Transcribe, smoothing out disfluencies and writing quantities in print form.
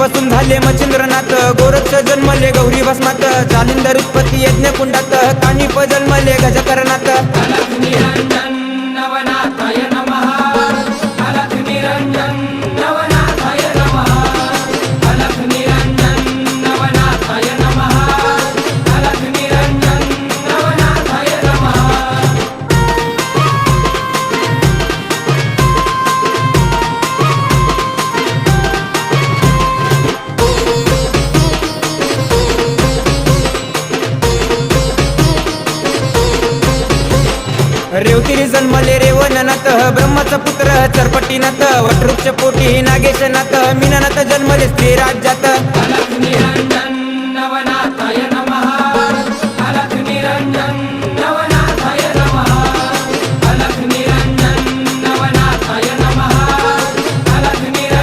पासून झाले मच्छिंद्रनाथ, गोरक्ष जन्मले गौरी भस्मात, जालिंदर उत्पत्ती यज्ञ कुंडात, कानिप जन्मले गजकरणात. अलख निरंजन नवनाथाय नमः. अलख निरंजन नवनाथाय नमः. अलख निरंजन नवनाथाय नमः. अलख निरंजन नवनाथाय नमः. रेवतिरी जन्मले रेवणनाथ, ब्रह्माचा पुत्र चरपटीनाथ, वटवृक्ष पोटी नागेशनाथ, मीननाथ जन्मले स्त्री राज्यात.